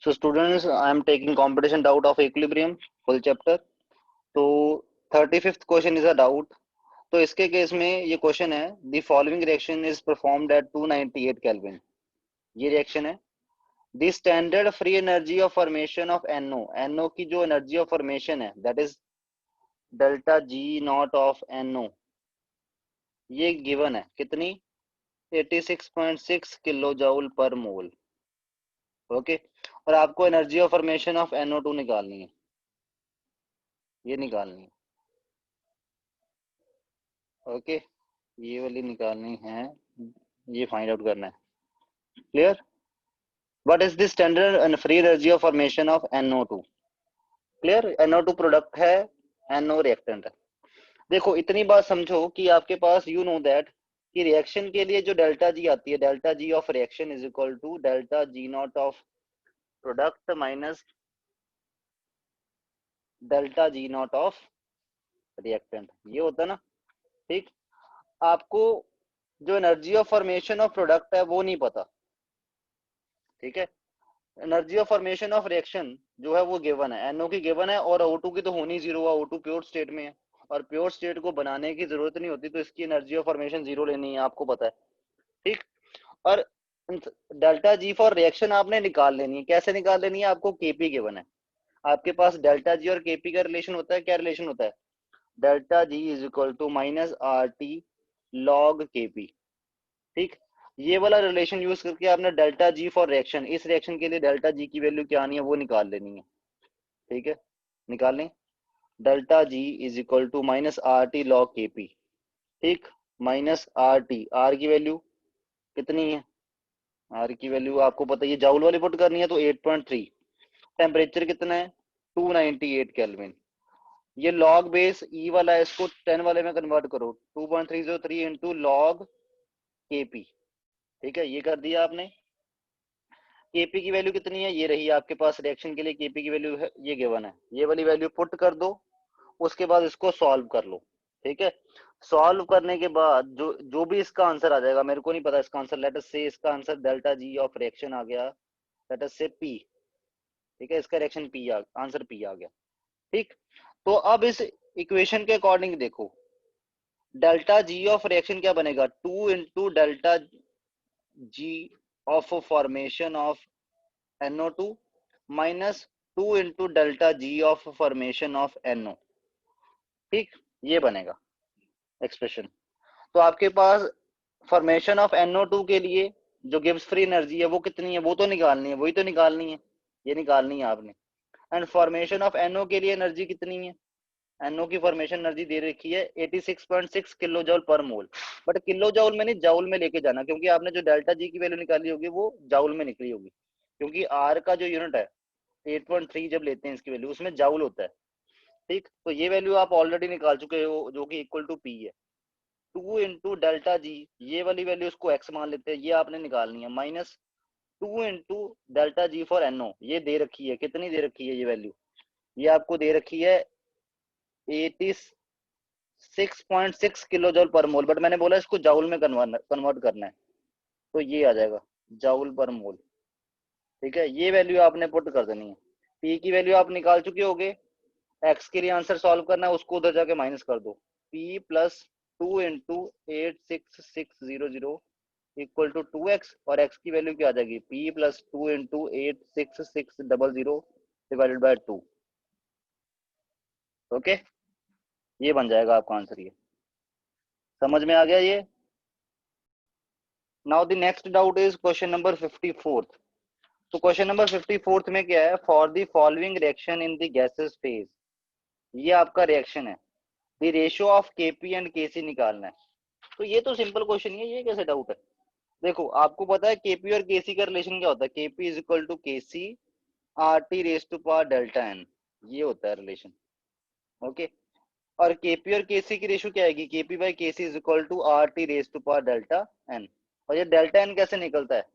So students, I am taking competition doubt of equilibrium full chapter. तो 35th question is a doubt. तो इसके case में ये question है, the following reaction is performed eight 298 kelvin. ये reaction है. The standard free energy of formation of NO की जो एनर्जी ऑफ फॉर्मेशन है that is delta G nought of NO. ये गिवन है कितनी? 86.6 किलो जूल पर मोल. ओके. और आपको energy of formation of NO2 निकालनी है. ये निकालनी है. ओके. ये वाली निकालनी है. ये फाइंड आउट करना है. Clear? What is the standard and free energy of formation of NO2? Clear? NO2 product है, NO रिएक्टेंट है. देखो इतनी बात समझो कि आपके पास यू नो दैट कि रिएक्शन के लिए जो डेल्टा जी आती है, delta G of reaction is equal to delta G nought of product minus delta G nought of reactant. ये होता है ना. ठीक. आपको जो energy of formation of product है वो नहीं पता. ठीक है. Energy of formation of reaction जो है वो गिवन है, NO की गिवन है, और O2 की तो होनी जीरो हुआ. O2 प्योर स्टेट में है और प्योर स्टेट को बनाने की जरूरत नहीं होती, तो इसकी एनर्जी ऑफ फॉर्मेशन जीरो लेनी है, आपको पता है. ठीक. और डेल्टा जी फॉर रिएक्शन आपने निकाल लेनी है. कैसे निकाल लेनी है? आपको केपी गिवन है. आपके पास डेल्टा जी और केपी का रिलेशन होता है. क्या रिलेशन होता है? Delta G is equal to minus RT log K P. ठीक. ये वाला रिलेशन यूज करके आपने डेल्टा जी फॉर रिएक्शन, इस रिएक्शन के लिए डेल्टा जी की वैल्यू क्या आनी है वो निकाल लेनी है. ठीक है. निकाल लें. Delta G is equal to minus RT log K P. ठीक. माइनस RT, आर की वैल्यू कितनी है? आर की वैल्यू आपको पता है, ये जाउल वाली पुट करनी है तो 8.3. टेम्परेचर कितना है? 298 केल्विन. ये लॉग बेस ई वाला है, इसको 10 वाले में कन्वर्ट करो. 2.303 इंटू लॉग केपी. ठीक है. ये कर दिया आपने. केपी की वैल्यू कितनी है? ये रही आपके पास. रिएक्शन के लिए केपी की वैल्यू है, ये गिवन है. ये वाली वैल्यू पुट कर दो. उसके बाद इसको सॉल्व कर लो. ठीक है. सॉल्व करने के बाद जो जो भी इसका आंसर आ जाएगा, मेरे को नहीं पता इसका आंसर, लेट अस से इसका answer delta G of reaction आ गया, लेट अस से पी. ठीक है. इसका रिएक्शन पी आंसर पी आ गया. ठीक. तो अब इस इक्वेशन के अकॉर्डिंग देखो, डेल्टा जी ऑफ रिएक्शन क्या बनेगा? 2 into delta G of formation of NO2 minus 2 into delta G of formation of NO. ठीक. ये बनेगा एक्सप्रेशन. तो आपके पास फॉर्मेशन ऑफ NO2 के लिए जो गिब्स फ्री एनर्जी है वो कितनी है, वो तो निकालनी है, वही तो निकालनी है. ये निकालनी है आपने. एंड फॉर्मेशन ऑफ NO के लिए एनर्जी कितनी है? NO की फॉर्मेशन एनर्जी दे रखी है 86.6 किलो जूल पर मोल. बट किलो जूल में नहीं, जाउल में लेके जाना, क्योंकि आपने जो डेल्टा जी की वैल्यू निकाली होगी वो जाउल में निकली होगी, क्योंकि आर का जो यूनिट है 8.3 जब लेते हैं इसकी वैल्यू, उसमें जाउल होता है. ठीक. तो ये वैल्यू आप ऑलरेडी निकाल चुके हो जो कि इक्वल टू पी है. 2 इंटू डेल्टा जी, ये वाली वैल्यू उसको एक्स मान लेते हैं, ये आपने निकालनी है, minus 2 into delta G for NO. ये दे रखी है, कितनी दे रखी है ये वैल्यू? ये आपको दे रखी है 86.6 किलो जूल पर मोल, बट मैंने बोला इसको जाउल में कन्वर्ट करना है, तो ये आ जाएगा जाउल पर मोल. ठीक है. ये वैल्यू आपने पुट कर देनी है. पी की वैल्यू आप निकाल चुके होगे. एक्स के लिए आंसर सॉल्व करना है, उसको उधर जाके माइनस कर दो. P plus 2 into 86600 equal to 2x, और x की वैल्यू क्या आ जाएगी? p plus 2 into 86600 divided by 2. Okay. ये बन जाएगा आपका आंसर. ये समझ में आ गया ये? Now the next doubt is question number 54th. तो क्वेश्चन नंबर 54th में क्या है? For the following reaction in the gases phase. ये आपका रिएक्शन है. The ratio of Kp and Kc निकालना है. तो ये तो सिंपल क्वेश्चन है, ये कैसे डाउट है? देखो आपको पता है Kp और Kc का रिलेशन क्या होता है? Kp is equal to Kc RT raise to power delta n. ये होता है रिलेशन. ओके. और Kp और Kc की रेशियो क्या आएगी? Kp by Kc is equal to RT raise to power delta n. और ये डेल्टा n कैसे निकलता है?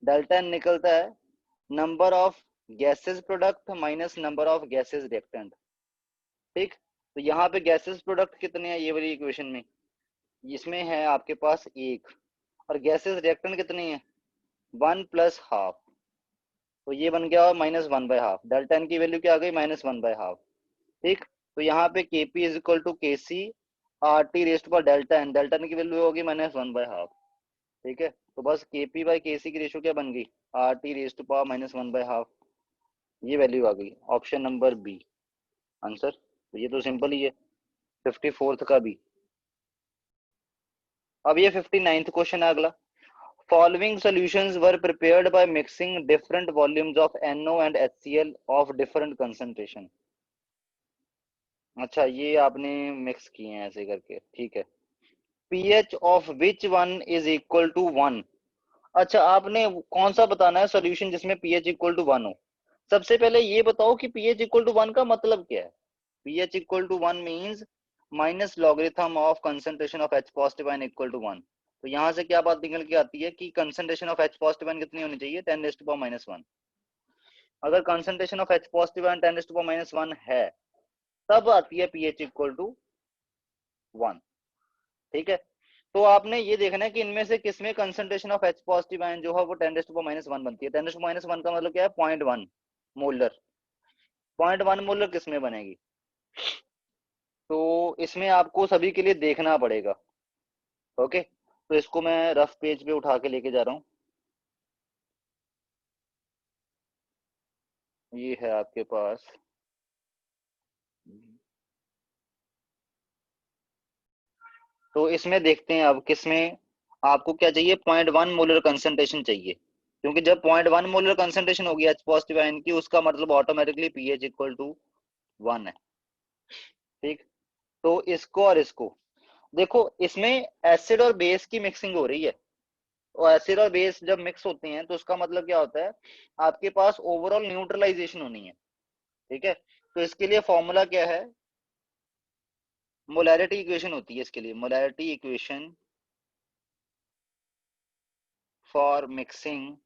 डेल्टा n निकलता है number of gases product minus number of gases reactant. ठीक. तो यहाँ पे गैसेस प्रोडक्ट कितने हैं ये वाली इक्वेशन में? इसमें है आपके पास 1, और गैसेस रिएक्टेंट कितने हैं? 1 प्लस हाफ. तो ये बन गया -1/2, डेल्टा एन की वैल्यू क्या आ गई -1/2। ठीक, तो यहाँ पे Kp is equal to KC RT raised पर डेल्टा एन की वैल्यू होगी -1/2। ठीक है, तो बस Kp/Kc की रेशियो क्या बन गई RT रेस्ट पर -1/2, ये वैल्यू आ गई। Option number B answer. तो ये तो सिंपल ही है 54th का भी। अब ये 59th क्वेश्चन है अगला। Following solutions were prepared by mixing different volumes of NO and HCl of different concentration। अच्छा, ये आपने मिक्स किए हैं ऐसे करके, ठीक है। pH of which one is equal to 1। अच्छा, आपने कौन सा बताना है सॉल्यूशन जिसमें pH इक्वल टू 1 हो। सबसे पहले ये बताओ कि pH इक्वल टू 1 का मतलब क्या है। pH equal to 1 means minus logarithm of concentration of H positive ion equal to 1। तो यहाँ से क्या बात निकल के आती है कि concentration of H positive ion कितनी होनी चाहिए 10⁻⁻1। अगर concentration of H positive ion 10⁻⁻1 है तब आती है pH इक्वल टू 1। ठीक है, तो आपने ये देखना है कि इनमें से किसमें concentration of H positive ion जो है वो 10⁻⁻1 बनती है। 10⁻⁻1 का मतलब क्या है 0.1 मोलर। 0.1 मोलर किसमें बनेगी, तो इसमें आपको सभी के लिए देखना पड़ेगा। ओके, तो इसको मैं रफ पेज पे उठा के लेके जा रहा हूँ। ये है आपके पास, तो इसमें देखते हैं अब किसमें आपको क्या चाहिए 0.1 मोलर कंसंट्रेशन चाहिए, क्योंकि जब 0.1 मोलर कंसंट्रेशन होगी H पॉजिटिव आयन की उसका मतलब ऑटोमेटिकली pH इक्वल टू 1 है। ठीक, तो इसको और इसको देखो, इसमें एसिड और बेस की मिक्सिंग हो रही है, और एसिड और बेस जब मिक्स होते हैं तो उसका मतलब क्या होता है आपके पास ओवरऑल न्यूट्रलाइजेशन होनी है। ठीक है, तो इसके लिए फॉर्मूला क्या है, मोलैरिटी इक्वेशन होती है इसके लिए, molarity equation for mixing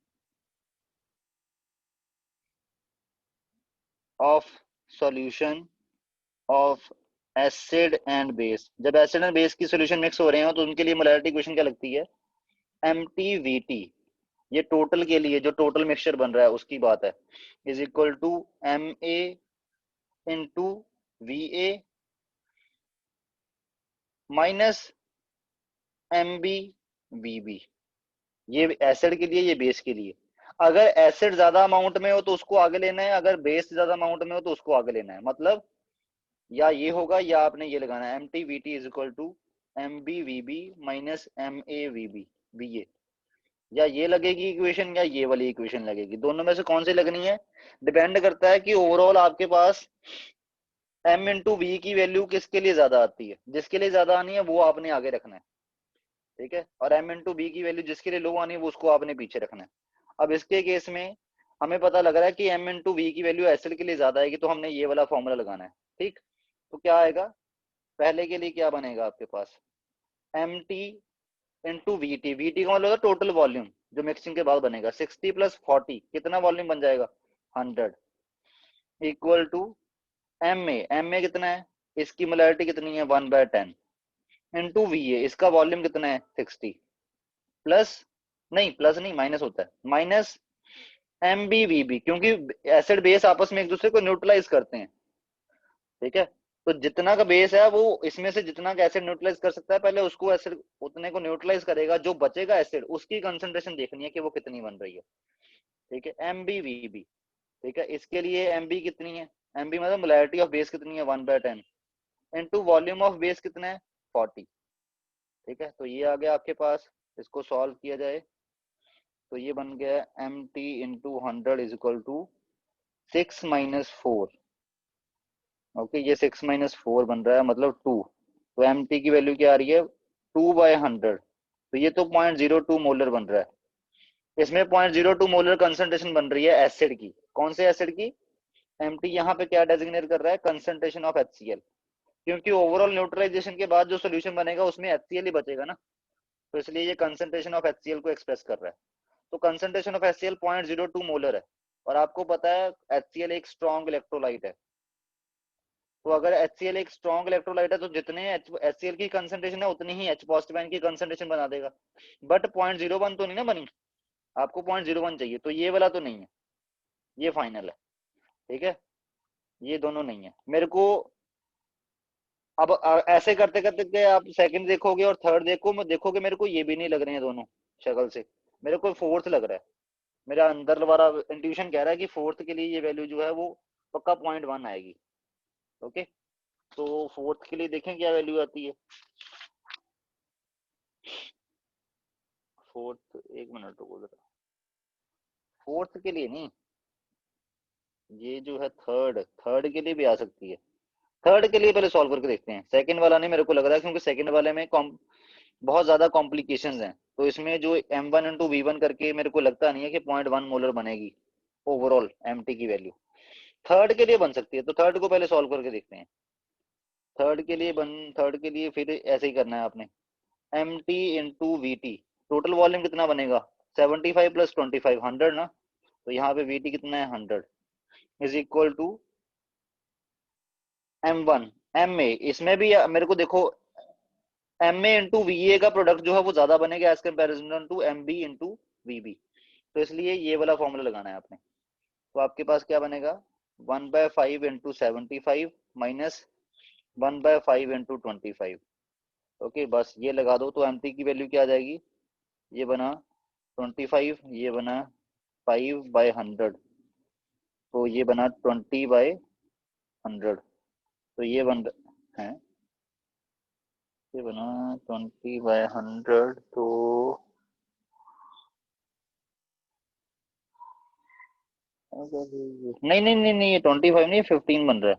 of solution of acid and base. जब एसिड एंड बेस की सॉल्यूशन मिक्स हो रहे हो तो उनके लिए मोलैरिटी इक्वेशन क्या लगती है MTVT। ये टोटल के लिए जो टोटल मिक्सचर बन रहा है उसकी बात है, is equal to MA into VA minus MBVB। ये एसिड के लिए, ये बेस के लिए। अगर एसिड ज्यादा अमाउंट में हो तो उसको आगे लेना है, अगर बेस ज्यादा अमाउंट में हो तो उसको आगे लेना है। मतलब या ये होगा या आपने ये लगाना है MTVT is equal to MBVB minus MAVB BA, या ये लगेगी इक्वेशन या ये वाली इक्वेशन लगेगी, दोनों में से कौन सी लगनी है डिपेंड करता है कि ओवरऑल आपके पास M इंटू वी की वैल्यू किसके लिए ज्यादा आती है। जिसके लिए ज्यादा आनी है वो आपने आगे रखना है। ठीक है, और M इंटू बी की वैल्यू जिसके लिए लो आनी है वो उसको आपने पीछे रखना है। अब इसके केस में हमें पता लग रहा है कि M इंटू वी की वैल्यू एसिड के लिए ज्यादा आएगी, तो हमने ये वाला फॉर्मूला लगाना है। ठीक, तो क्या आएगा, पहले के लिए क्या बनेगा आपके पास MT इंटू VT का मतलब टोटल वॉल्यूम जो मिक्सिंग के बाद बनेगा 60 प्लस 40 कितना वॉल्यूम बन जाएगा 100 इक्वल टू MA कितना है, इसकी मोलैरिटी कितनी है 1/10 इंटू VA, इसका वॉल्यूम कितना है 60 प्लस, नहीं प्लस नहीं माइनस होता है, माइनस MBVB, क्योंकि एसिड बेस आपस में एक दूसरे को न्यूट्रलाइज करते हैं। ठीक है, तो जितना का बेस है वो इसमें से जितना का एसिड न्यूट्रलाइज कर सकता है पहले उसको एसिड उतने को न्यूट्रलाइज करेगा, जो बचेगा एसिड उसकी कंसंट्रेशन देखनी है कि वो कितनी बन रही है। ठीक है, MBVB। ठीक है, इसके लिए MB कितनी है, MB मतलब मोलैरिटी ऑफ बेस कितनी है 1/10 इनटू वॉल्यूम ऑफ बेस कितना है 40। ठीक है, तो ये आ गया आपके पास, इसको सॉल्व किया जाए तो ये बन गया MT into 100 is equal to 6 - 4। Okay, ये 6 - 4 बन रहा है मतलब 2। तो MT की वैल्यू क्या आ रही है 2/100, तो ये तो 0.02 मोलर बन रहा है। इसमें 0.02 मोलर कंसंट्रेशन बन रही है एसिड की, कौन से एसिड की, MT यहाँ पे क्या डेजिग्नेट कर रहा है कंसंट्रेशन ऑफ HCl, क्योंकि ओवरऑल न्यूट्रलाइजेशन के बाद जो सोल्यूशन बनेगा उसमें HCl ही बचेगा ना, तो इसलिए ये कंसंट्रेशन ऑफ HCl को एक्सप्रेस कर रहा है। तो कंसंट्रेशन ऑफ HCl 0.02 मोलर है, और आपको पता है HCl एक स्ट्रॉन्ग इलेक्ट्रोलाइट है। तो अगर HCl एक स्ट्रॉन्ग इलेक्ट्रोलाइट है तो जितने HCl की कंसंट्रेशन है उतनी ही H पॉजिटिव आयन की कंसंट्रेशन बना देगा। बट 0.01 तो नहीं ना बनी, आपको 0.01 चाहिए, तो ये वाला तो नहीं है। ये फाइनल है, ठीक है, ये दोनों नहीं है मेरे को। अब ऐसे करते करते के आप सेकंड देखोगे और थर्ड देखोगे मेरे को ये भी नहीं लग रहे हैं दोनों शक्ल से, मेरे को फोर्थ लग रहा है। मेरा अंदर वाला इंट्यूशन कह रहा है कि फोर्थ के लिए ये वैल्यू जो है वो पक्का 0.1 आएगी। ओके, तो फोर्थ के लिए देखें क्या वैल्यू आती है। फोर्थ, एक मिनट रुको जरा, फोर्थ के लिए नहीं, ये जो है थर्ड, थर्ड के लिए भी आ सकती है। थर्ड के लिए पहले सॉल्व करके देखते हैं, सेकंड वाला नहीं मेरे को लग रहा है, क्योंकि सेकंड वाले में बहुत ज्यादा कॉम्प्लिकेशंस हैं, तो इसमें जो m1 × v1 करके मेरे को लगता नहीं है कि 0.1 मोलर बनेगी ओवरऑल mt की वैल्यू। थर्ड के लिए बन सकती है, तो थर्ड को पहले सॉल्व करके देखते हैं। थर्ड के लिए फिर ऐसे ही करना है आपने, mt into we T, total volume कितना बनेगा 75 + 25 100 ना, तो यहाँ पे वी टी कितना है 100 is equal to m1 ma, इसमें भी मेरे को देखो M A into V A का प्रोडक्ट जो है वो ज्यादा बनेगा as comparison to M B into V B, तो इसलिए ये वाला फॉर्मूला लगाना है आपने। तो आपके पास क्या बनेगा 1/5 इंटू 75 माइनस 1/5 इंटू 25। ओके, बस ये लगा दो तो एम टी की वैल्यू क्या आ जाएगी, ये बना 25, ये बना 5/100, तो ये बना 20/100, तो ये बन है, ये बना 20/100, तो नहीं नहीं नहीं नहीं, ये 25 नहीं 15 बन रहा है,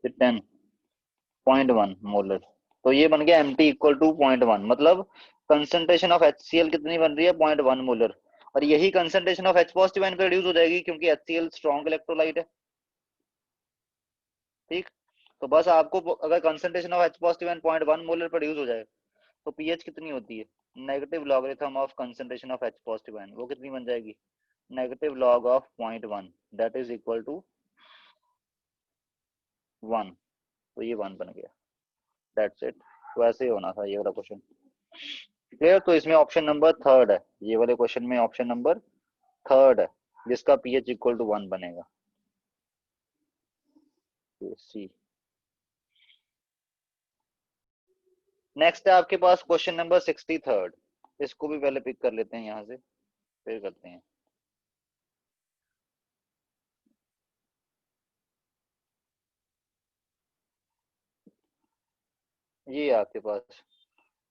ये 10.1 मोलर, तो ये बन गया एम टी इक्वल टू 0.1, मतलब कंसंट्रेशन ऑफ HCl कितनी बन रही है 0.1 मोलर, और यही concentration of H positive ion produce हो जाएगी क्योंकि HCl स्ट्रॉन्ग इलेक्ट्रोलाइट है। ठीक, तो बस आपको अगर concentration of H positive ion 0.1 molar produce हो जाए तो पीएच कितनी होती है, negative logarithm of concentration of H positive ion, वो कितनी बन जाएगी negative log of 0.1, that is equal to 1, तो ये 1 बन गया, दैट्स इट। तो ऐसे ही होना था ये वाला क्वेश्चन, क्लियर। तो इसमें ऑप्शन नंबर थर्ड है, ये वाले क्वेश्चन में ऑप्शन नंबर थर्ड है जिसका पीएच इक्वल टू 1 बनेगा, सी। नेक्स्ट है आपके पास क्वेश्चन नंबर 63, इसको भी पहले पिक कर लेते हैं यहाँ से फिर करते हैं। ये आपके पास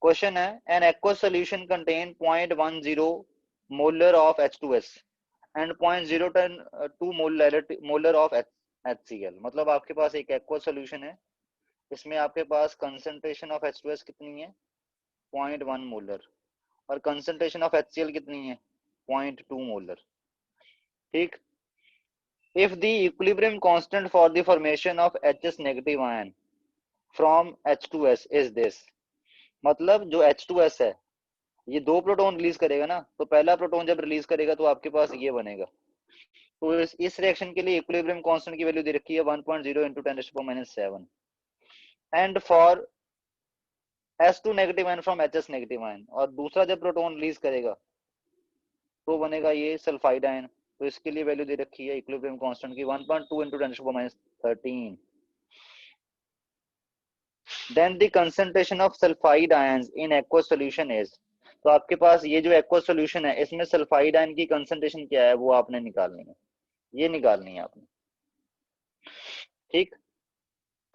क्वेश्चन है, N aqua solution contain 0.10 molar of H2S and 0.02 molar of HCl, मतलब आपके पास एक एक्वा सोल्यूशन है, इसमें आपके पास कंसंट्रेशन ऑफ H2S कितनी है 0.1 मोलर, और कंसंट्रेशन ऑफ HCl कितनी है 0.2 मोलर। ठीक, if the equilibrium constant for the formation of HS negative ion from H2S is this, मतलब जो H2S है ये 2 प्रोटॉन रिलीज करेगा ना, तो पहला प्रोटॉन जब रिलीज करेगा तो आपके पास ये बनेगा। तो इस रिएक्शन के लिए इक्विलिब्रियम कांस्टेंट की वैल्यू दे रखी है 1.0 × 10⁻⁷ and for S2 negative ion from HS negative ion, और दूसरा जब प्रोटॉन रिलीज करेगा तो बनेगा ये सल्फाइड आयन, तो इसके लिए वैल्यू दे रखी है इक्विलिब्रियम कांस्टेंट की 1.2 × 10⁻13। Then the concentration of sulphide ions in aqueous solution is, तो आपके पास ये जो एक्वस सॉल्यूशन है इसमें सल्फाइड आयन की कंसंट्रेशन क्या है वो आपने निकालनी है, ये निकालनी है आपने। ठीक,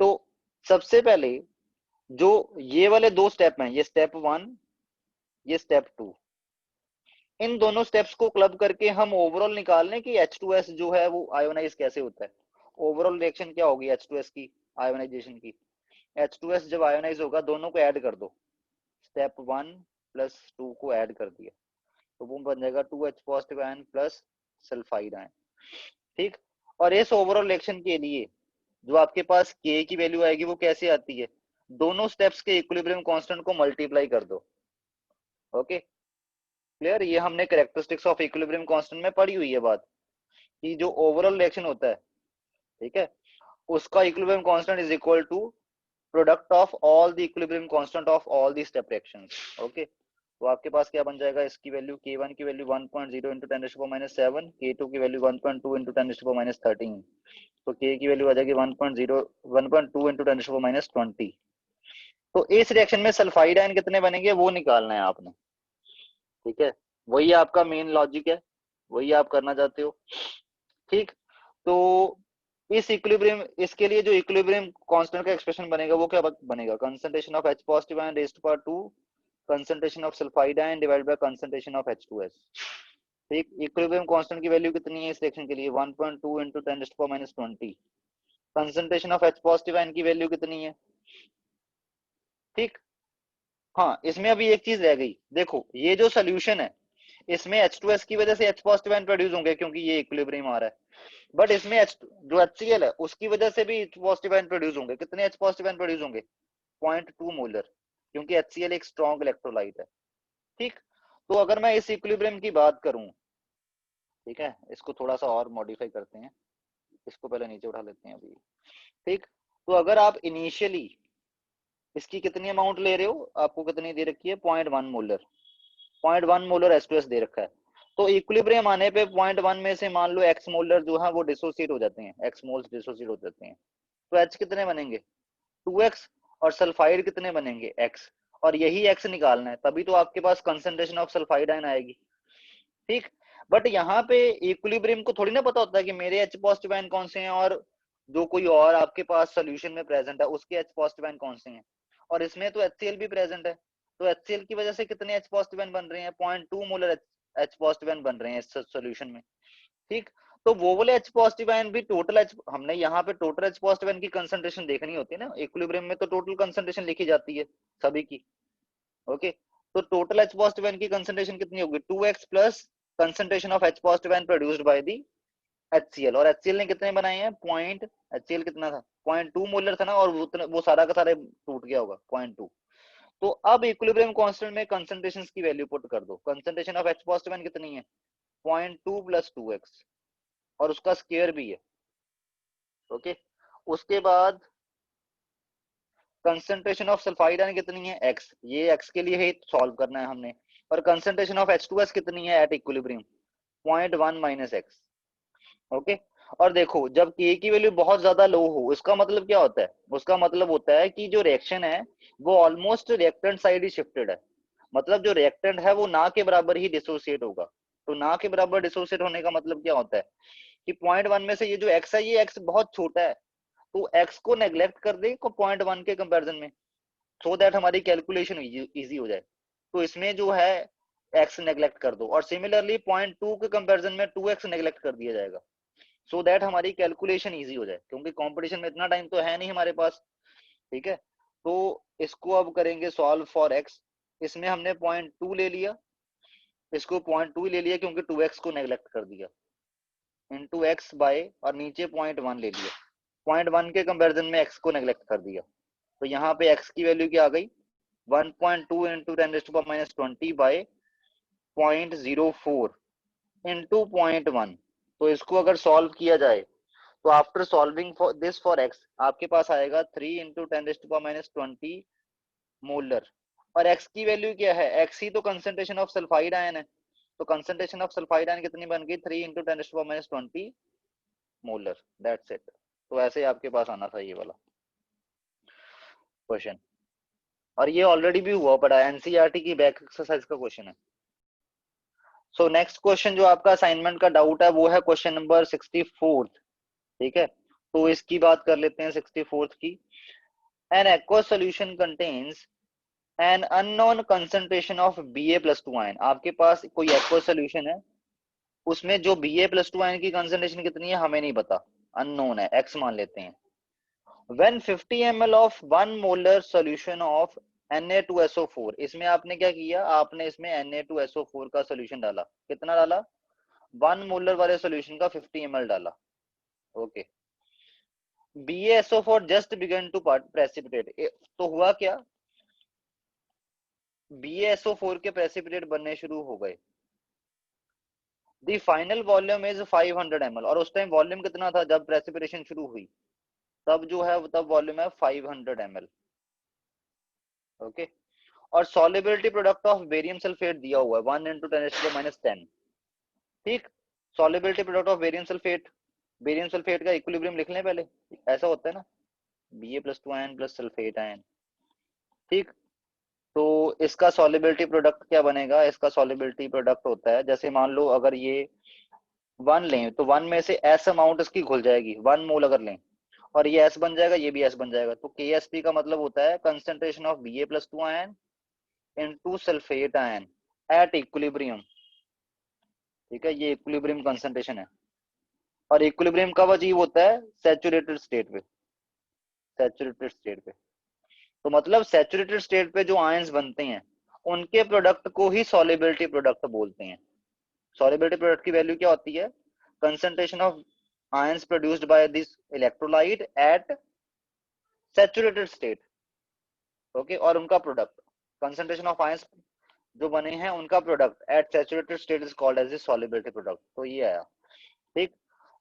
तो सबसे पहले जो ये वाले 2 स्टेप हैं, ये स्टेप 1, ये स्टेप 2, इन दोनों स्टेप्स को क्लब करके हम ओवरऑल निकाल लें कि H2S जो है वो आयोनाइज कैसे होता है, ओवरऑल रिएक्शन क्या होगी H2S की आयोनाइजेशन की। H2S जब आयोनाइज होगा दोनों को ऐड कर दो, स्टेप 1 + 2 को ऐड कर दिया तो वो बन जाएगा 2H positive ion plus sulphide ion. ठीक, और इस ओवरऑल रिएक्शन के लिए जो आपके पास K की वैल्यू आएगी वो कैसे आती है, दोनों स्टेप्स के इक्विलिब्रियम कांस्टेंट को मल्टीप्लाई कर दो। ओके, क्लियर, ये हमने कैरेक्टरिस्टिक्स ऑफ इक्विलिब्रियम कांस्टेंट में पढ़ी हुई है बात, कि जो ओवरऑल रिएक्शन होता है, ठीक है, उसका equilibrium constant is equal to product of all the equilibrium constant of all the step reactions. Okay, तो आपके पास क्या बन जाएगा, इसकी वैल्यू K1 की वैल्यू 1.0 इंटू 10⁻⁷, K2 की वैल्यू 1.2 इंटू 10⁻13, तो K की वैल्यू आ जाएगी 1.2 इंटू 10⁻20। तो इस रिएक्शन में सल्फाइड आयन कितने बनेंगे वो निकालना है आपने, ठीक है, वही आपका मेन लॉजिक है, वही आप करना चाहते हो, ठीक। तो इस इक्विलिब्रियम, इसके लिए जो इक्विलिब्रियम कांस्टेंट का एक्सप्रेशन बनेगा वो क्या बनेगा, concentration of H positive ion raised to power 2 concentration of sulphide ion divided by concentration of H2S। ठीक, इक्विलिब्रियम कांस्टेंट की वैल्यू कितनी है इस रिएक्शन के लिए, 1.2 into 10⁻⁻20। Concentration of H positive ion की वैल्यू कितनी है, ठीक। हाँ, इसमें अभी एक चीज रह गई, देखो ये जो सोल्यूशन है इसमें H2S की वजह से H पॉजिटिव आयन प्रोड्यूस होंगे क्योंकि ये इक्विलिब्रियम आ रहा है, बट इसमें जो HCl है उसकी वजह से भी H पॉजिटिव आयन प्रोड्यूस होंगे, कितने H पॉजिटिव आयन प्रोड्यूस होंगे, 0.2 मोलर, क्योंकि HCl एक स्ट्रॉन्ग इलेक्ट्रोलाइट है, ठीक। तो अगर मैं इस इक्विलिब्रियम की बात करूं, ठीक है, इसको थोड़ा सा और मॉडिफाई करते हैं, इसको पहले नीचे उठा लेते हैं अभी, ठीक। तो अगर आप इनिशियली इसकी कितनी अमाउंट ले रहे हो, आपको कितनी दे रखी है, 0.1 मोलर, 0.1 मोलर H2S दे रखा है, तो इक्विलिब्रियम आने पे 0.1 में से मान लो x मोलर जो है वो डिसोसिएट हो जाते हैं, x मोल्स डिसोसिएट हो जाते हैं, तो H कितने बनेंगे, 2x, और सल्फाइड कितने बनेंगे, x, और यही x निकालना है, तभी तो आपके पास कंसंट्रेशन ऑफ सल्फाइड आयन आएगी, ठीक। बट यहाँ पे इक्विलिब्रियम को थोड़ी ना पता होता है कि मेरे H पॉजिटिव आयन कौन से हैं और जो कोई और आपके पास सोल्यूशन में प्रेजेंट है उसके H पॉजिटिव आयन कौन से हैं, और इसमें तो HCl भी प्रेजेंट है, तो HCl की वजह से कितने H पॉजिटिव आयन बन रहे हैं, 0.2 मोलर H पॉजिटिव आयन बन रहे हैं इस सोल्यूशन में, ठीक। तो वो वाले H पॉजिटिव आयन भी टोटल H, हमने यहाँ पे टोटल H पॉजिटिव आयन की कंसंट्रेशन देखनी होती है ना, इक्विलिब्रियम में तो टोटल कंसंट्रेशन लिखी जाती है सभी की, ओके। तो टोटल H पॉजिटिव आयन की कंसंट्रेशन कितनी होगी, 2x plus concentration of H positive ion produced by the HCl, और HCl ने कितने बनाए हैं, HCl कितना था, 0.2 मोलर था ना, और वो सारा का सारा टूट गया होगा 0.2। तो अब इक्विलिब्रियम कांस्टेंट में कंसंट्रेशन की वैल्यू पुट कर दो, concentration of H positive ion कितनी है, 0.2 प्लस 2x, और उसका स्क्वायर भी है, ओके। उसके बाद कंसंट्रेशन ऑफ सल्फाइड आयन कितनी है, x, ये x के लिए ही सॉल्व करना है हमने, और कंसंट्रेशन ऑफ H2S कितनी है at equilibrium, 0.1 minus x, okay. और देखो जब K की वैल्यू बहुत ज्यादा लो हो उसका मतलब क्या होता है, उसका मतलब होता है कि जो रिएक्शन है वो ऑलमोस्ट रिएक्टेंट साइड ही शिफ्टेड है, मतलब जो रिएक्टेंट है वो ना के बराबर ही डिसोसिएट होगा, तो ना के बराबर डिसोसिएट होने का मतलब क्या होता है कि 0.1 में से ये जो x है ये x बहुत छोटा है, तो x को नेग्लेक्ट कर दे 0.1 के कंपैरिजन में, सो दैट हमारी कैलकुलेशन इजी हो जाए, तो इसमें जो है x नेग्लेक्ट कर दो, और सिमिलरली 0.2 के कंपैरिजन में 2x नेग्लेक्ट कर दिया जाएगा, सो दैट हमारी कैलकुलेशन इजी हो जाए, क्योंकि कंपटीशन में इतना टाइम तो है नहीं हमारे पास, ठीक है। तो इसको अब करेंगे सॉल्व फॉर x, इसमें हमने 0.2 ले लिया, इसको 0.2 ले लिया क्योंकि 2x को नेग्लेक्ट कर दिया, इंटू एक्स बाय, और नीचे 0.1 ले लिया, 0.1 के कंपैरिजन में x को नेग्लेक्ट कर दिया, तो यहाँ पे x की वैल्यू क्या आ गई, 1.2 इंटू 10⁻20 बाय 0.04 इंटू 0.1, तो इसको अगर सॉल्व किया जाए तो after solving for this for x आपके पास आएगा 3 इंटू 10⁻20 मोलर, और x की वैल्यू क्या है, x ही तो कंसंट्रेशन ऑफ सल्फाइड आयन है, तो कंसंट्रेशन ऑफ सल्फाइड आयन कितनी बन गई, 3 इंटू 10⁻20 मोलर, दैट्स इट। तो ऐसे आपके पास आना था ये वाला क्वेश्चन, और ये ऑलरेडी भी हुआ पड़ा है, एनसीईआरटी की बैक एक्सरसाइज का क्वेश्चन है। सो नेक्स्ट क्वेश्चन जो आपका असाइनमेंट का डाउट है वो है क्वेश्चन नंबर 64, ठीक है, तो इसकी बात कर लेते हैं 64 की। N aqua solution contains an unknown concentration of Ba+2 ion, आपके पास कोई एक्वा सॉल्यूशन है उसमें जो Ba+2 आयन की कंसंट्रेशन कितनी है हमें नहीं पता, अननोन है, x मान लेते हैं। When 50 ml of 1 molar solution of Na2SO4, इसमें आपने क्या किया, आपने इसमें Na2SO4 का सोल्यूशन डाला, कितना डाला, 1 मोलर वाले सोल्यूशन का 50 ml डाला, okay. BaSO4 just began to precipitate, तो हुआ क्या, BaSO4 के प्रेसिपिटेट बनने शुरू हो गए, the final volume is 500 ml, और उस टाइम वॉल्यूम कितना था जब प्रेसिपिटेशन शुरू हुई, तब जो है तब वॉल्यूम है 500 ml, ओके। और solubility product of barium sulphate दिया हुआ है 1 × 10⁻10। ठीक, solubility product of barium sulphate का इक्विलिब्रियम लिख लें पहले, ऐसा होता है ना, Ba+2 ion plus sulphate ion. ठीक, तो इसका सॉल्युबिलिटी प्रोडक्ट क्या बनेगा, इसका सॉल्युबिलिटी प्रोडक्ट होता है, जैसे मान लो अगर ये 1 लें तो 1 में से S अमाउंट इसकी घुल जाएगी, 1 मोल अगर लें, और ये S बन जाएगा, ये भी S बन जाएगा, तो KSP का मतलब होता है concentration of Ba+2 ion into sulphate ion at equilibrium. ठीक है, ये इक्विलिब्रियम कंसंट्रेशन है, और इक्विलिब्रियम कब अचीव होता है, सैचुरेटेड स्टेट पे, सैचुरेटेड स्टेट पे। तो मतलब सैचुरेटेड स्टेट पे जो आयंस बनते हैं उनके प्रोडक्ट को ही सॉल्युबिलिटी प्रोडक्ट बोलते हैं। सॉल्युबिलिटी प्रोडक्ट की वैल्यू क्या होती है, concentration of ions produced by this electrolyte at saturated state. Okay, और उनका प्रोडक्ट, कंसंट्रेशन ऑफ आयंस जो बने हैं उनका product at saturated state is called as the solubility product. तो ये आया। ठीक,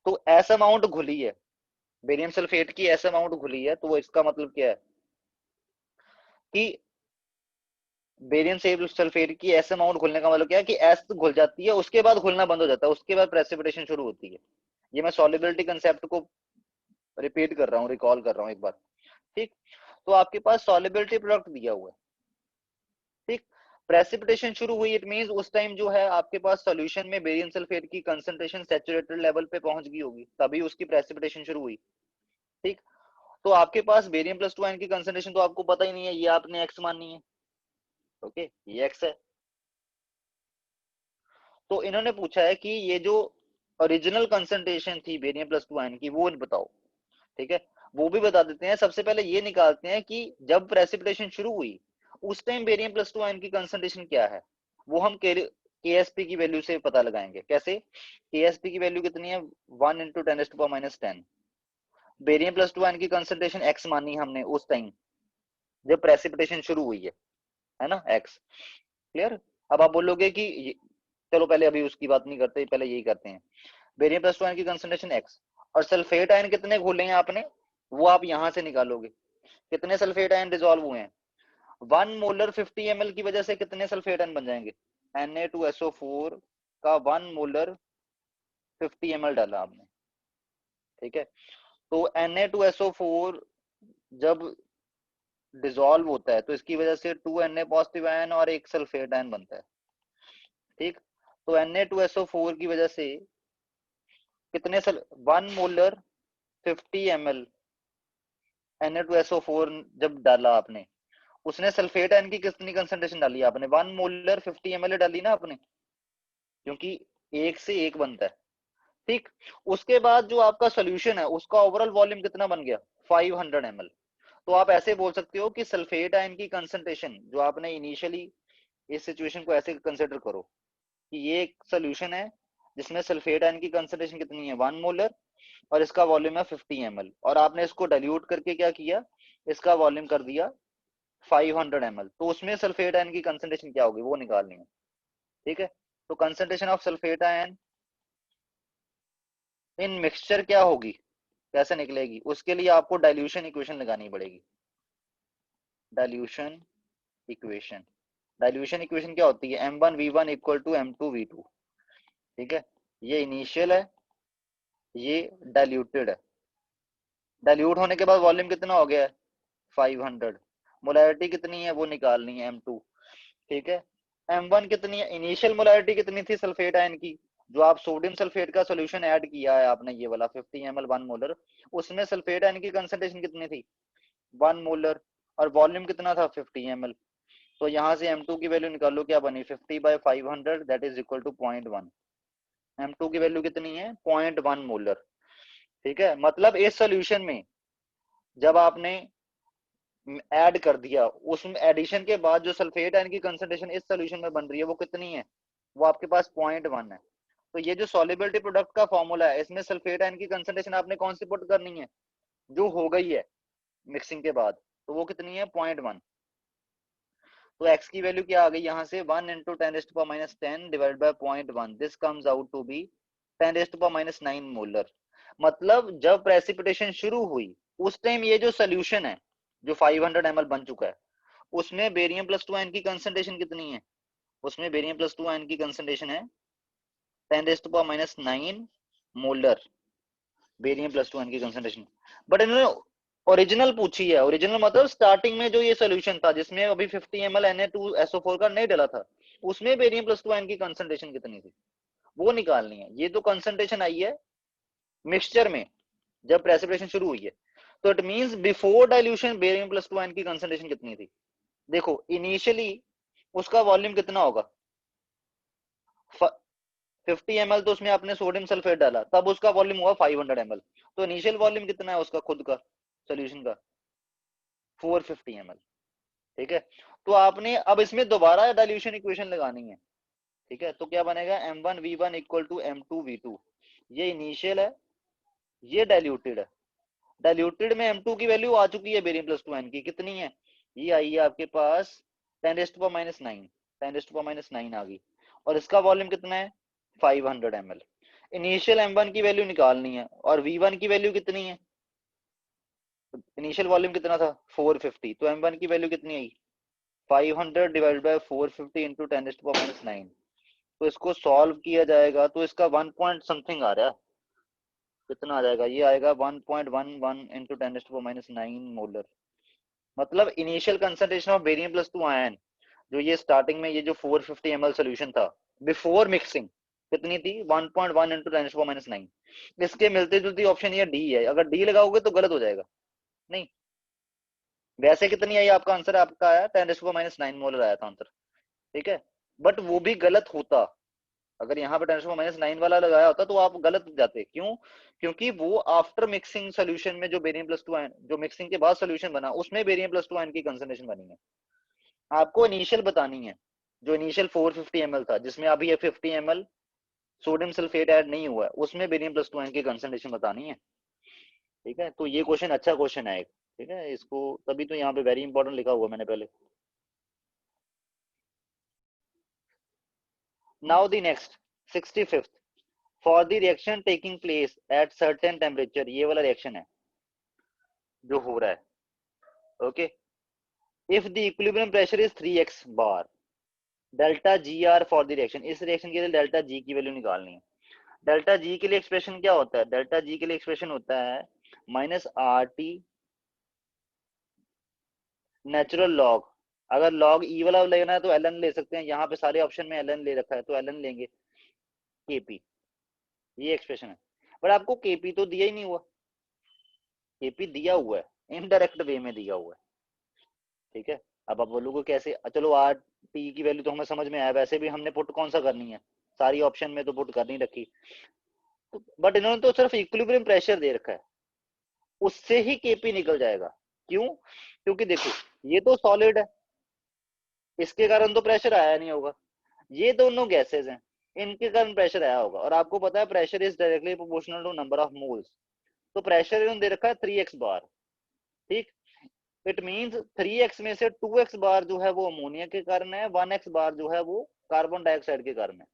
तो एस अमाउंट घुली है, बेरियम सल्फेट की एस अमाउंट घुली है, तो इसका मतलब क्या है कि बेरियम सल्फेट की एस अमाउंट घुलने का मतलब क्या है कि एस घुल जाती है, उसके बाद घुलना बंद हो जाता है, उसके बाद प्रेसिपिटेशन शुरू होती है। ये मैं सॉल्युबिलिटी कंसेप्ट को रिपीट कर रहा हूँ, रिकॉल कर रहा हूँ एक बार। ठीक, तो आपके पास सॉल्युबिलिटी प्रोडक्ट दिया हुआ है। ठीक, प्रेसिपिटेशन शुरू हुई, इट मींस उस टाइम जो है आपके पास सॉल्यूशन में बेरियम सल्फेट की कंसंट्रेशन सैचुरेटेड लेवल पे पहुंच गई होगी, तभी उसकी प्रेसिपिटेशन शुरू हुई। ठीक, तो आपके पास बेरियम+2 आयन की कंसंट्रेशन तो आपको पता ही नहीं है, ये आपने एक्स माननी है। ओके, ये एक्स है। तो इन्होंने पूछा है कि ये जो ओरिजिनल कंसंट्रेशन थी बेरियम+2 आयन की वो बताओ। ठीक है, वो भी बता देते हैं। सबसे पहले ये निकालते हैं कि जब प्रेसिपिटेशन शुरू हुई उस टाइम बेरियम+2 आयन की कंसंट्रेशन क्या है, वो हम KSP की वैल्यू से पता लगाएंगे। कैसे, KSP की वैल्यू कितनी है, 1 × 10⁻10। बेरियम+2 आयन की कंसंट्रेशन x मानी हमने उस टाइम जब प्रेसिपिटेशन शुरू हुई है ना, x। क्लियर। अब आप बोलोगे कि चलो पहले अभी उसकी बात नहीं करते, पहले यही करते हैं। बेरियम+2 आयन की कंसंट्रेशन x, और सल्फेट आयन कितने घोले हैं आपने, वो आप यहां से निकालोगे। कितने सल्फेट आयन डिसॉल्व हुए हैं, 1 मोलर 50 ml की वजह से कितने सल्फेट आयन बन जाएंगे, Na2SO4 का 1 मोलर 50 ml डाला आपने। ठीक है, तो Na2SO4 जब डिसॉल्व होता है तो इसकी वजह से 2 Na पॉजिटिव आयन और एक सल्फेट आयन बनता है। ठीक, तो Na2SO4 की वजह से कितने 1 मोलर 50 ml Na2SO4 जब डाला आपने, उसने सल्फेट आयन की कितनी कंसंट्रेशन डाली आपने, 1 मोलर 50 ml डाली ना आपने, क्योंकि एक से एक बनता है। ठीक, उसके बाद जो आपका सोल्यूशन है उसका ओवरऑल वॉल्यूम कितना बन गया, 500 ml। तो आप ऐसे बोल सकते हो कि सल्फेट आयन की कंसंट्रेशन जो आपने इनिशियली, इस सिचुएशन को ऐसे कंसिडर करो कि ये एक सोल्यूशन है जिसमें सल्फेट आयन की कंसंट्रेशन कितनी है, 1 मोलर, और इसका वॉल्यूम है 50 ml, और आपने इसको डाइल्यूट करके क्या किया, इसका वॉल्यूम कर दिया 500 ml। तो उसमें सल्फेट आयन की कंसंट्रेशन क्या होगी वो निकालनी है। ठीक है, तो concentration of sulphate ion in mixture क्या होगी, कैसे निकलेगी, उसके लिए आपको डाइल्यूशन इक्वेशन लगानी पड़ेगी। डाइल्यूशन इक्वेशन, डाइल्यूशन इक्वेशन क्या होती है, M1V1 = M2V2। ठीक है, ये इनिशियल है, ये डाइल्यूटेड है। डाइल्यूट होने के बाद वॉल्यूम कितना हो गया है, 500। मोलैरिटी कितनी है वो निकालनी है, M2। ठीक है, M1 कितनी है, इनिशियल मोलैरिटी कितनी थी सल्फेट आयन की, जो आप सोडियम सल्फेट का सॉल्यूशन ऐड किया है आपने, ये वाला 50 ml 1 मोलर, उसमें सल्फेट आयन की कंसंट्रेशन कितनी थी, 1 मोलर, और वॉल्यूम कितना था, 50 ml। तो यहाँ से M2 की वैल्यू निकालो, क्या बनी, 50/500 that is equal to 0.1। M2 की वैल्यू कितनी है, 0.1 मोलर। ठीक है, मतलब इस सोल्यूशन में जब आपने ऐड कर दिया, उसमें एडिशन के बाद जो सल्फेट आयन की कंसंट्रेशन इस सोल्यूशन में बन रही है वो कितनी है, वो आपके पास 0.1 है। तो ये जो सॉल्युबिलिटी प्रोडक्ट का फॉर्मूला है, इसमें सल्फेट आयन की कंसंट्रेशन आपने कौन सी पुट करनी है, जो हो गई है मिक्सिंग के बाद, तो वो कितनी है, 0.1। तो x की वैल्यू क्या आ गई यहाँ से, 1 × 10⁻10 divide by 0.1, this comes out to be 10⁻9 molar. मतलब जब प्रेसिपिटेशन शुरू हुई उस टाइम ये जो सोल्यूशन है जो 500 ml बन चुका है, उसमें बेरियम प्लस 2 आयन की कंसंट्रेशन कितनी है? उसमें बेरियम प्लस 2 आयन की कंसंट्रेशन है 10⁻⁹ मोलर बेरियम प्लस 2 आयन की कंसंट्रेशन। बट इन्होंने ओरिजिनल पूछी है, ओरिजिनल मतलब स्टार्टिंग में जो ये सोल्यूशन था जिसमें अभी 50 ml Na2SO4 का नहीं डला था, उसमें बेरियम प्लस 2 आयन की कंसंट्रेशन कितनी थी वो निकालनी है। ये तो कंसंट्रेशन आई है मिक्सचर में जब प्रेसिपिटेशन शुरू हुई है, तो it means before dilution barium plus 2 ion की कंसंट्रेशन कितनी थी? देखो इनिशियली उसका वॉल्यूम कितना होगा, 50 ml, तो उसमें आपने सोडियम सल्फेट डाला तब उसका वॉल्यूम हुआ 500 ml। तो इनिशियल वॉल्यूम कितना है उसका खुद का सोल्यूशन का? 450 ml। ठीक है, तो आपने अब इसमें दोबारा डाइल्यूशन इक्वेशन लगानी है। ठीक है, तो क्या बनेगा M1V1 इक्वल टू M2V2। ये इनिशियल है, ये डाइल्यूटेड है। डाइल्यूटेड में M2 की वैल्यू आ चुकी है बेरियम प्लस 2 आयन की, कितनी है? ये आई है आपके पास 10⁻⁹ 10⁻⁹ आ गई, और इसका वॉल्यूम कितना है 500 ml। इनिशियल M1 की वैल्यू निकालनी है, और V1 की वैल्यू कितनी है? इनिशियल वॉल्यूम कितना था 450, तो M1 की वैल्यू कितनी आई 500 डिवाइड बाय 450 इंटू 10⁻⁹। तो इसको सॉल्व किया जाएगा तो इसका 1 पॉइंट समथिंग आ रहा है, कितना आ जाएगा? ये आएगा 1.11 इंटू 10⁻⁹ मोलर। मतलब initial concentration of barium plus 2 ion जो ये स्टार्टिंग में ये जो 450 ml सोल्यूशन था बिफोर मिक्सिंग कितनी थी 1.1 इंटू 10⁻⁹। इसके मिलते जुलती ऑप्शन ये डी है, अगर डी लगाओगे तो गलत हो जाएगा। नहीं, वैसे कितनी आई आपका आंसर? आपका आया 10⁻⁹ मोलर आया था आंसर। ठीक है, बट वो भी गलत होता, अगर यहाँ पे 10⁻⁹ वाला लगाया होता तो आप गलत जाते। क्यों? क्योंकि वो आफ्टर मिक्सिंग सोल्यूशन में जो बेरियम प्लस 2 आयन जो मिक्सिंग के बाद सोल्यूशन बना उसमें बेरियम प्लस 2 आयन की कंसंट्रेशन बनी है। आपको इनिशियल बतानी है, जो इनिशियल 450 ml था जिसमें अभी ये 50 ml सोडियम सल्फेट ऐड नहीं हुआ है, उसमें बेरियम प्लस 2 आयन की कंसंट्रेशन बतानी है। ठीक है, तो ये क्वेश्चन अच्छा क्वेश्चन है एक। ठीक है, इसको तभी तो यहाँ पे वेरी इंपॉर्टेंट लिखा हुआ मैंने पहले। Now the next 65th, for the reaction taking place at certain temperature, ये वाला रिएक्शन है जो हो रहा है। Okay, if the equilibrium pressure is 3x bar delta G R for the reaction, इस रिएक्शन के लिए डेल्टा जी की वैल्यू निकालनी है। डेल्टा जी के लिए एक्सप्रेशन क्या होता है? डेल्टा जी के लिए एक्सप्रेशन होता है -RT नेचुरल लॉग। अगर लॉग ई वाला लेना है तो ln ले सकते हैं, यहाँ पे सारे ऑप्शन में ln ले रखा है तो ln लेंगे kp, ये एक्सप्रेशन है। पर आपको kp तो दिया ही नहीं हुआ, kp दिया हुआ है इनडायरेक्ट वे में दिया हुआ है। ठीक है, अब आप बोलोगे कैसे? चलो आर टी की वैल्यू तो हमें समझ में आया, वैसे भी हमने पुट कौन सा करनी है, सारी ऑप्शन में तो पुट कर नहीं रखी। तो, बट इन्होंने तो सिर्फ इक्विलिब्रियम प्रेशर दे रखा है, उससे ही केपी निकल जाएगा। क्यों? क्योंकि देखो ये तो सॉलिड है, इसके कारण तो प्रेशर आया नहीं होगा। ये दोनों गैसेस हैं, इनके कारण प्रेशर आया होगा, और आपको पता है pressure is directly proportional to number of moles. तो प्रेशर इन्होंने दे रखा है 3x बार। ठीक, इट मींस 3x में से 2x बार जो है वो अमोनिया के कारण है, 1x बार जो है वो कार्बन डाइऑक्साइड के कारण है।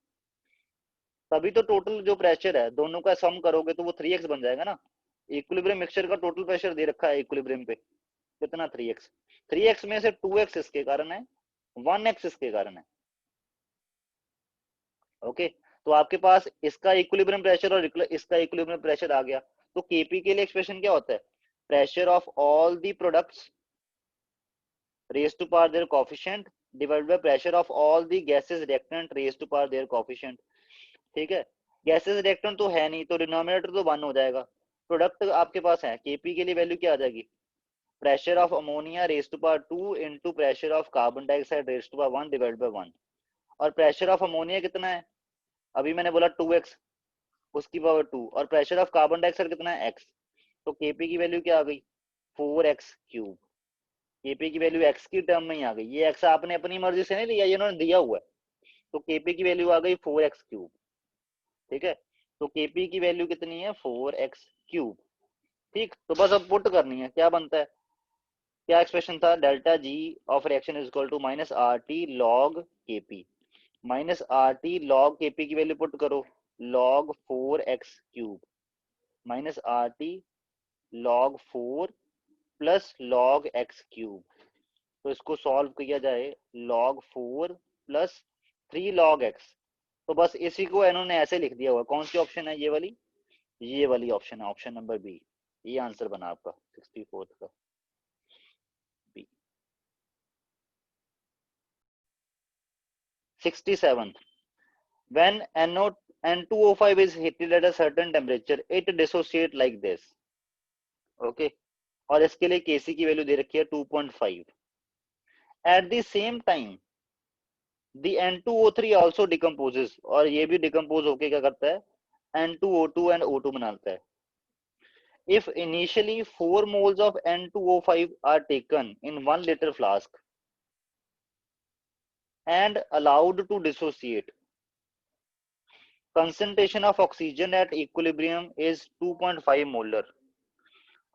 तभी तो टोटल जो प्रेशर है दोनों का सम करोगे तो वो 3x बन जाएगा ना। इक्विलिब्रियम मिक्सचर का टोटल प्रेशर दे रखा है इक्विलिब्रियम पे कितना 3x, 3x में से 2x इसके कारण है, 1x इसके कारण है। ओके, तो आपके पास इसका इक्विलिब्रियम प्रेशर और इसका इक्विलिब्रियम प्रेशर आ गया। तो केपी के लिए एक्सप्रेशन क्या होता है? Pressure of all the products raised to power their coefficient divided by pressure of all the gases reactant raised to power their coefficient। ठीक है, गैसेस रिएक्टेंट तो है नहीं तो डिनोमिनेटर तो 1 हो जाएगा। प्रोडक्ट आपके पास है, केपी के लिए वैल्यू क्या आ जाएगी? Pressure of ammonia raise to power 2 into pressure of carbon dioxide raise to power 1 divide by 1। और प्रेशर ऑफ अमोनिया कितना है? अभी मैंने बोला 2x, उसकी पावर 2, और प्रेशर ऑफ कार्बन डाइऑक्साइड कितना है x। तो केपी की वैल्यू क्या आ गई 4x क्यूब। केपी की वैल्यू x की टर्म में ही आ गई, ये x आपने अपनी मर्जी से नहीं लिया, ये इन्होंने दिया हुआ है। तो केपी की वैल्यू आ गई 4x क्यूब। ठीक है, तो केपी की वैल्यू कितनी है 4x क्यूब। ठीक, तो बस अब पुट करनी है, क्या बनता है? क्या एक्सप्रेशन था? Delta G of reaction is equal to -RT log K P, -RT log K P की वैल्यू पुट करो log 4x cube -RT log 4 plus log x cube. तो इसको सॉल्व किया जाए log 4 प्लस 3 log x। तो बस इसी को इन्होंने ऐसे लिख दिया हुआ। कौन सी ऑप्शन है? ये वाली ऑप्शन है, ऑप्शन नंबर बी। ये आंसर बना आपका 64 का B. 67 when N2O5 is heated at a certain temperature it dissociate like this। Okay और इसके लिए Kc की वैल्यू दे रखी है 2.5। At the same time the N2O3 also decomposes, और ये भी डिकम्पोज होके क्या करता है? N2O2 and O2 बनाता है। If initially 4 moles of N2O5 are taken in 1 liter flask and allowed to dissociate, concentration of oxygen at equilibrium is 2.5 molar।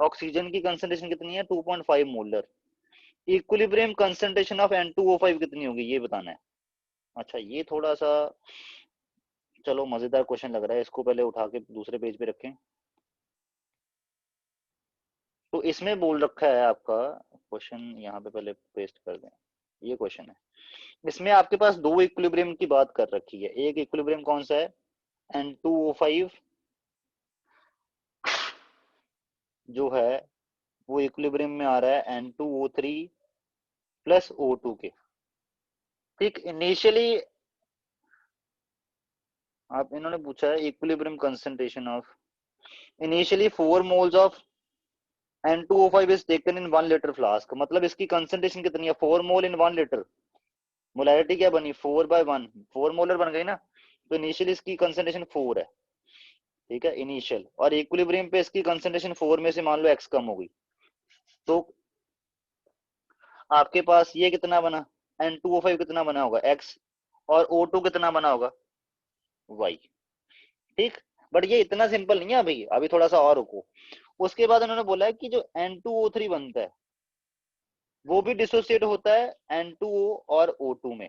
Oxygen की कंसंट्रेशन कितनी है? 2.5 molar. Equilibrium concentration of N2O5 कितनी होगी ये बताना है। अच्छा ये थोड़ा सा चलो मजेदार क्वेश्चन लग रहा है, इसको पहले उठा के दूसरे पेज पे रखें। तो इसमें बोल रखा है आपका क्वेश्चन, यहाँ पे पहले पेस्ट कर दें। ये क्वेश्चन है, इसमें आपके पास दो इक्विलिब्रियम की बात कर रखी है। एक इक्विलिब्रियम कौन सा है? N2O5 जो है वो इक्विलिब्रियम में आ रहा है N2O3 प्लस O2 के। ठीक, इनिशियली आप इन्होंने पूछा है equilibrium concentration of initially 4 moles of N2O5 is taken in 1 liter flask। मतलब इसकी कंसंट्रेशन कितनी है? 4 मोल इन 1 लीटर। मोलैरिटी क्या बनी? 4/1, 4 मोलर बन गई ना। तो इनिशियली इसकी कंसंट्रेशन 4 है, ठीक है, इनिशियल। और इक्विलिब्रियम पे इसकी कंसंट्रेशन 4 में से मान लो x कम हो गई, तो आपके पास ये कितना बना? N2O5 कितना बना होगा? x। और O2 कितना बना होगा? y। ठीक, बट ये इतना सिंपल नहीं है अभी, अभी थोड़ा सा और रुको। उसके बाद उन्होंने बोला है कि जो N2O3 बनता है वो भी डिसोसिएट होता है N2O और O2 में।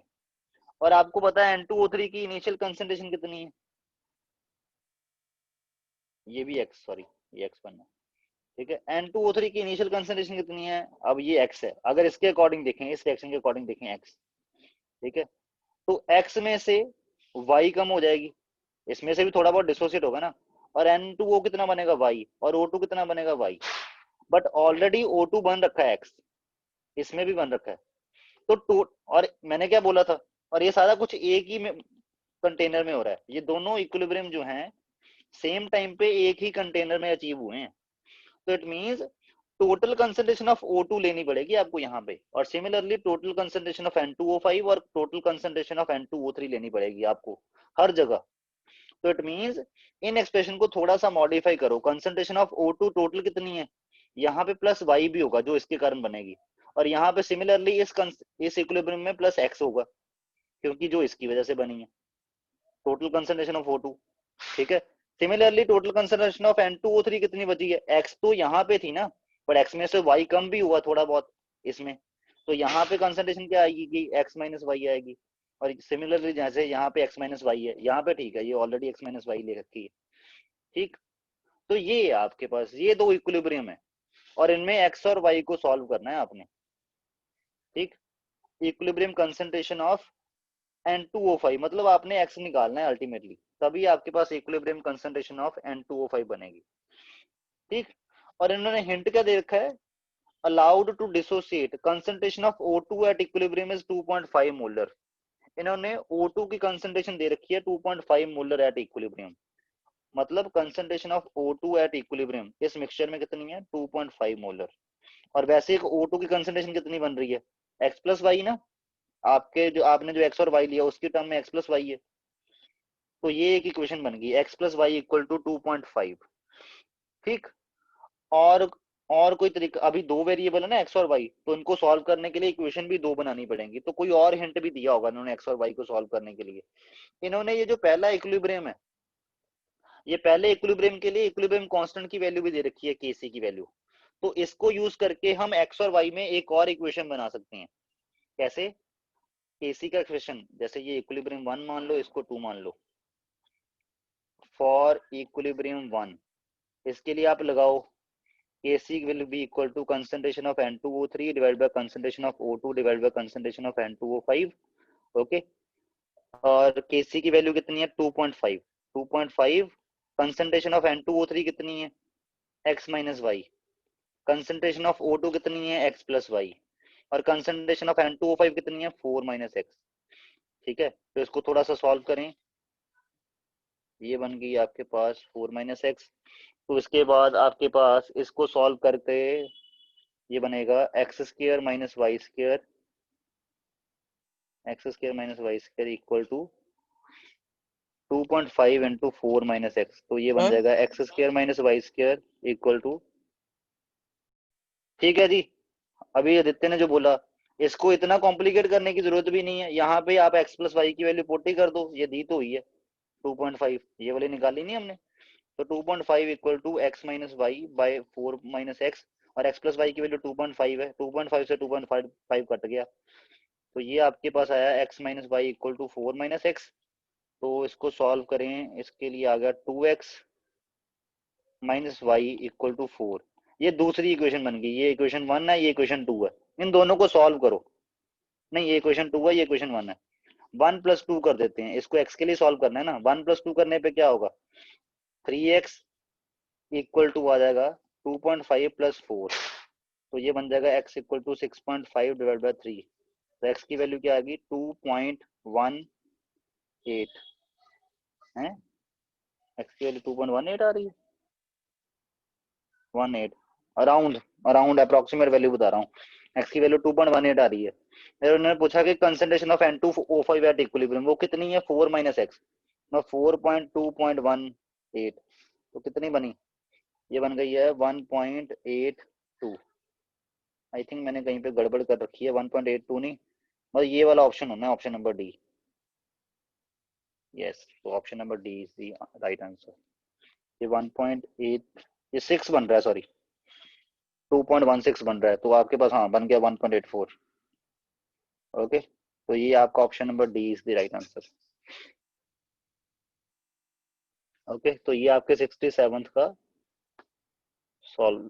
और आपको पता है N2O3 की इनिशियल कंसंट्रेशन कितनी है? ये भी x, सॉरी ये x बनना, ठीक है। N2O3 की इनिशियल कंसंट्रेशन कितनी है? अब ये x है, अगर इसके अकॉर्डिंग देखें, इस रिएक्शन के अकॉर्डिंग देखें x, ठीक है, तो x में से y कम हो जाएगी, इसमें से भी थोड़ा बहुत डिसोसिएट होगा ना। और N2O कितना बनेगा? y। और O2 कितना बनेगा? y। बट ऑलरेडी O2 बन रखा है x, इसमें भी बन रखा है। तो और मैंने क्या बोला था? और ये सारा कुछ एक ही में कंटेनर में हो रहा है। ये दोनों इक्विलिब्रियम जो हैं सेम टाइम पे एक ही कंटेनर में अचीव हुए हैं। तो it means total concentration of O2 लेनी पड़ेगी आपको यहाँ पे, और similarly total concentration of N2O5 और टोटल कंसंट्रेशन ऑफ N2O3 लेनी पड़ेगी आपको हर जगह। तो इट मींस इन एक्सप्रेशन को थोड़ा सा मॉडिफाई करो। कंसंट्रेशन ऑफ O2 टोटल कितनी है? यहाँ पे प्लस y भी होगा जो इसके कारण बनेगी, और यहाँ पे सिमिलरली इस इक्विलिब्रियम में प्लस x होगा क्योंकि जो इसकी वजह से बनी है टोटल कंसंट्रेशन ऑफ O2, ठीक है। Similarly total concentration of N2O3 कितनी बची है? x तो यहाँ पे थी ना, पर x में से y कम भी हुआ थोड़ा बहुत इसमें, तो यहाँ पे कंसंट्रेशन क्या आएगी कि x माइनस वाई आएगी। और सिमिलरली जैसे यहाँ पे x माइनस वाई है, यहाँ पे ठीक है ये ऑलरेडी x माइनस वाई ले रखी है, ठीक। तो ये आपके पास ये दो इक्विलिब्रियम है और इनमें x और y को सॉल्व करना है आपने, ठीक। इक्विलिब्रियम कंसंट्रेशन ऑफ N2O5 मतलब आपने x निकालना है अल्टीमेटली, तभी आपके पास इक्विलिब्रियम कंसंट्रेशन ऑफ N2O5 बनेगी, ठीक। और इन्होंने हिंट क्या दे रखा है? Allowed to dissociate concentration of O2 at equilibrium is 2.5 molar. इन्होंने O2 की कंसंट्रेशन दे रखी है 2.5 मोलर एट इक्विलिब्रियम। मतलब concentration of O2 at equilibrium इस मिक्सचर में कितनी है? 2.5 मोलर। और वैसे एक O2 की कंसंट्रेशन कितनी बन रही है? x प्लस वाई ना, आपके जो आपने जो x और y लिया उसके टर्म में x प्लस वाई है। तो ये एक इक्वेशन बन गई x plus Y equal to 2.5, ठीक। और और कोई तरीका? अभी दो वेरिएबल है ना x और y, तो इनको सॉल्व करने के लिए इक्वेशन भी दो बनानी पड़ेंगी। तो कोई और हिंट भी दिया होगा इन्होंने x और y को सॉल्व करने के लिए। इन्होंने ये जो पहला इक्विलिब्रियम है, ये पहले इक्विलिब्रियम के लिए इक्विलिब्रियम कांस्टेंट की वैल्यू भी दे रखी है Kc की वैल्यू। तो इसको यूज करके हम x और y में एक और इक्वेशन बना सकते हैं। कैसे? Kc का इक्वेशन, जैसे ये इक्विलिब्रियम 1 मान लो, इसको 2 मान लो, फॉर इक्विलिब्रियम 1, इसके लिए आप लगाओ Kc will be equal to concentration of N2O3 divided by concentration of O2 divided by concentration of N2O5. Okay, और Kc की वैल्यू कितनी है 2.5. 2.5. कंसंट्रेशन ऑफ N2O3 कितनी है x minus Y. Concentration of O2 कितनी है x प्लस वाई. और concentration of N2O5 कितनी है 4 माइनस एक्स. ठीक है, तो इसको थोड़ा सा सॉल्व करें. ये बन गई आपके पास 4 माइनस एक्स. तो इसके बाद आपके पास इसको सॉल्व करके ये बनेगा X square minus Y square. X square minus Y square equal to 2.5 into 4 minus X. तो ये बन जाएगा X square minus Y square equal to. ठीक है जी. अभी आदित्य ने जो बोला, इसको इतना कॉम्प्लिकेट करने की जरूरत भी नहीं है. यहाँ पे आप एक्स प्लस वाई की वैल्यू पुट ही कर दो, ये दी तो हुई है 2.5, ये वाली निकाली नहीं हमने. तो 2.5 equal to X minus Y by 4 minus X. और एक्स प्लस वाई की वैल्यू 2.5 है. 2.5 से 2.5 कट गया, तो ये आपके पास आया X minus Y equal to 4 minus X. तो इसको सॉल्व करें, इसके लिए आ गया 2x minus Y equal to 4. ये दूसरी इक्वेशन बन गई. ये इक्वेशन 1 है, ये इक्वेशन 2 है. इन दोनों को सॉल्व करो. नहीं, ये इक्वेशन 2 है, ये इक्वेशन 1 है. 1 प्लस 2 कर देते हैं, इसको x के लिए सॉल्व करना है ना. 1 प्लस 2 करने पे क्या होगा 3x इक्वल टू आ जाएगा 2.5 प्लस 4. तो ये बन जाएगा x equal to 6.5 divide by 3. तो x की वैल्यू क्या आ गई 2.18 है. x की वैल्यू 2.18 आ रही है. 18 अराउंड अप्रोक्सीमेट वैल्यू बता रहा हूँ. x की वैल्यू 2.18 आ रही है. फिर उन्होंने पूछा कि concentration of N2O5 at equilibrium वो कितनी है 4 माइनस एक्स. 4.2.18. तो कितनी बनी, ये बन गई है 1.82. आई थिंक मैंने कहीं पे गड़बड़ कर रखी है. 1.82 नहीं, मतलब ये वाला ऑप्शन होना है, ऑप्शन नंबर डी. यस, तो option number D is the right answer. ये 1.8, ये 6 बन रहा है, सॉरी 2.16 बन रहा है. तो आपके पास हाँ बन गया 1.84. ओके, तो ये आपका option number D is the right answer. Okay, तो ये आपके 67th का सॉल्व